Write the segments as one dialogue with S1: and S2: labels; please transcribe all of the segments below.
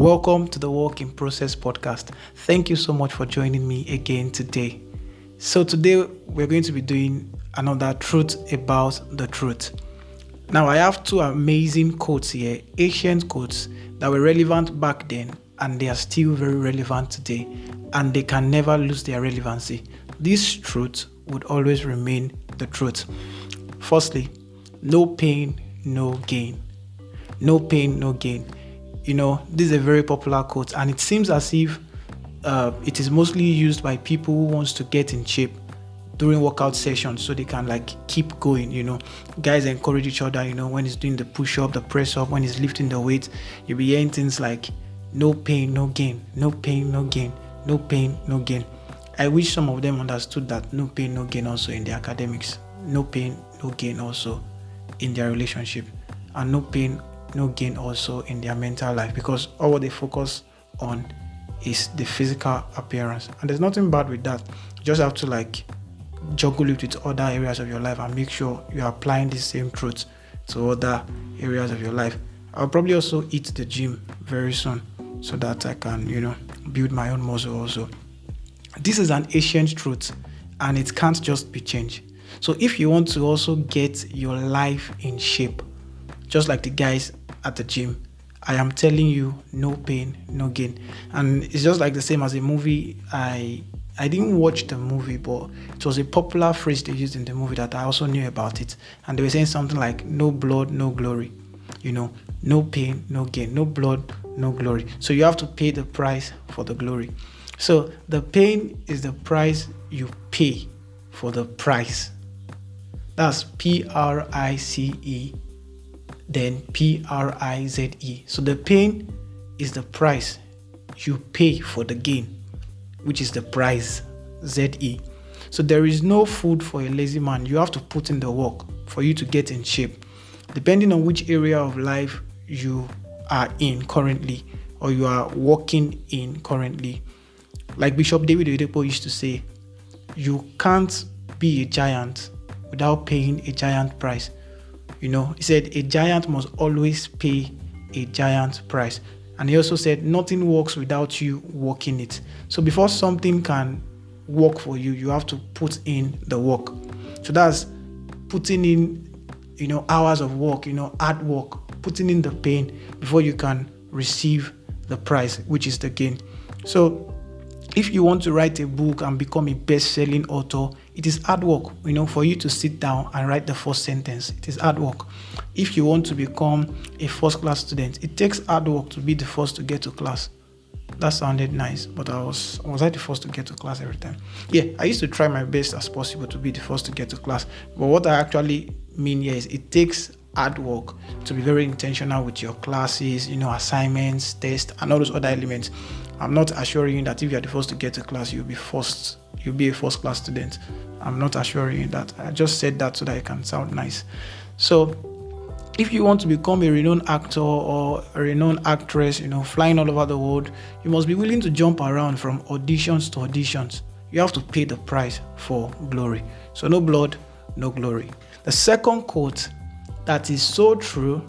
S1: Welcome to the Work in Process podcast. Thank you so much for joining me again today. So today we're going to be doing another truth about the truth. Now I have two amazing quotes here, ancient quotes that were relevant back then and they are still very relevant today and they can never lose their relevancy. This truth would always remain the truth. Firstly, no pain, no gain. No pain, no gain. This is a very popular quote and it seems as if it is mostly used by people who wants to get in shape during workout sessions so they can keep going. Guys encourage each other, when he's doing the push-up, the press-up, when he's lifting the weight, you'll be hearing things like no pain, no gain, no pain, no gain, no pain, no gain. I wish some of them understood that no pain, no gain also in their academics, no pain, no gain also in their relationship, and no pain, no gain also in their mental life, because all they focus on is the physical appearance. And there's nothing bad with that. You just have to juggle it with other areas of your life and make sure you're applying the same truth to other areas of your life. I'll probably also hit the gym very soon so that I can, build my own muscle also. This is an ancient truth and it can't just be changed. So if you want to also get your life in shape, just like the guys at the gym, I am telling you, no pain, no gain. And it's just like the same as a movie. I didn't watch the movie, but it was a popular phrase they used in the movie that I also knew about it. And they were saying something like, no blood, no glory. No pain, no gain. No blood, no glory. So you have to pay the price for the glory. So the pain is the price you pay for the price. That's Price. Then Prize. So the pain is the price you pay for the gain, which is the prize, ZE. So there is no food for a lazy man. You have to put in the work for you to get in shape. Depending on which area of life you are in currently or you are working in currently, like Bishop David Oyedepo used to say, you can't be a giant without paying a giant price. He said a giant must always pay a giant price. And he also said nothing works without you working it. So before something can work for you, you have to put in the work. So that's putting in, hours of work, hard work, putting in the pain before you can receive the prize, which is the gain. So if you want to write a book and become a best-selling author, it is hard work, for you to sit down and write the first sentence. It is hard work. If you want to become a first-class student, it takes hard work to be the first to get to class. That sounded nice, but was I the first to get to class every time? Yeah, I used to try my best as possible to be the first to get to class. But what I actually mean here is it takes hard work to be very intentional with your classes, assignments, tests, and all those other elements. I'm not assuring you that if you're the first to get to class, you'll be a first class student. I'm not assuring you that. I just said that so that it can sound nice. So if you want to become a renowned actor or a renowned actress, flying all over the world, you must be willing to jump around from auditions to auditions. You have to pay the price for glory. So no blood, no glory. The second quote that is so true,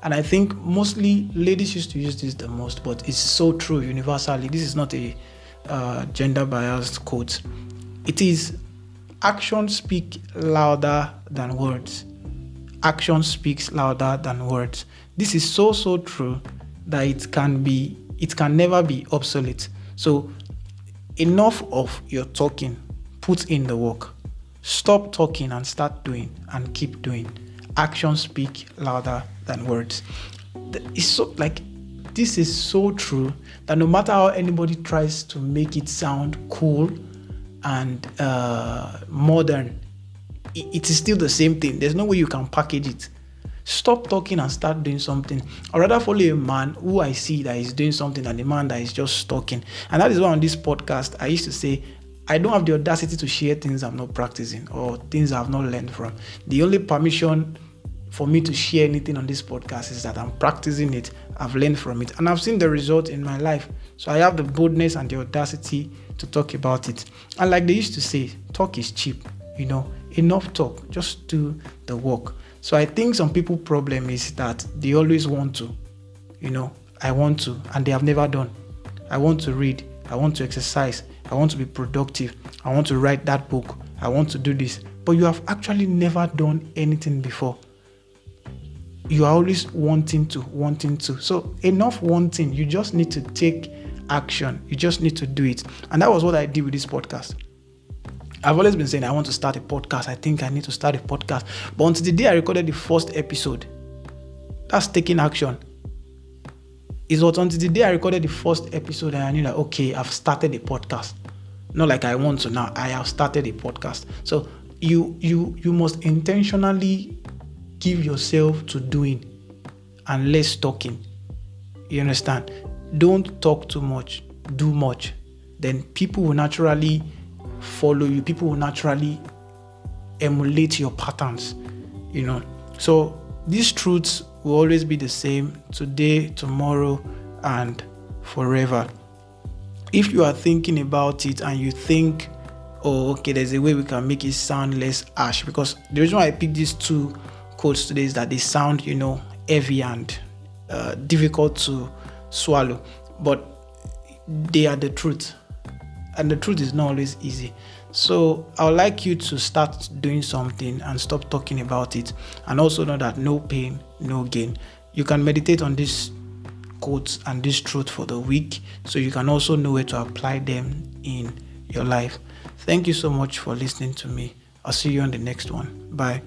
S1: and I think mostly ladies used to use this the most, but it's so true universally. This is not a gender-biased quote. It is, actions speak louder than words. Action speaks louder than words. This is so true that it can never be obsolete. So enough of your talking, put in the work. Stop talking and start doing and keep doing. Actions speak louder than words. This is so true that no matter how anybody tries to make it sound cool and modern, it is still the same thing. There's no way you can package it. Stop talking and start doing something. I'd rather follow a man who I see that is doing something than a man that is just talking. And that is why on this podcast, I used to say, I don't have the audacity to share things I'm not practicing or things I've not learned from. The only permission for me to share anything on this podcast is that I'm practicing it, I've learned from it, and I've seen the result in my life. So I have the boldness and the audacity to talk about it. And like they used to say, talk is cheap, enough talk, just do the work. So I think some people's problem is that they always want to, I want to, and they have never done. I want to read. I want to exercise. I want to be productive. I want to write that book. I want to do this. But you have actually never done anything before. You are always wanting to. So enough wanting. You just need to take action. You just need to do it. And that was what I did with this podcast. I've always been saying I want to start a podcast. I think I need to start a podcast. But until the day I recorded the first episode, that's taking action. It was until the day I recorded the first episode and I knew that, okay, I've started a podcast. Not like I want to now. I have started a podcast. So you must intentionally give yourself to doing and less talking. You understand? Don't talk too much. Do much. Then people will naturally follow you. People will naturally emulate your patterns. So these truths will always be the same today, tomorrow, and forever. If you are thinking about it and you think, oh, okay, there's a way we can make it sound less harsh, because the reason why I picked these two quotes today is that they sound, heavy and difficult to swallow, but they are the truth, and the truth is not always easy. So I would like you to start doing something and stop talking about it, and also know that no pain, no gain. You can meditate on these quotes and this truth for the week, so you can also know where to apply them in your life. Thank you so much for listening to me. I'll see you on the next one. Bye.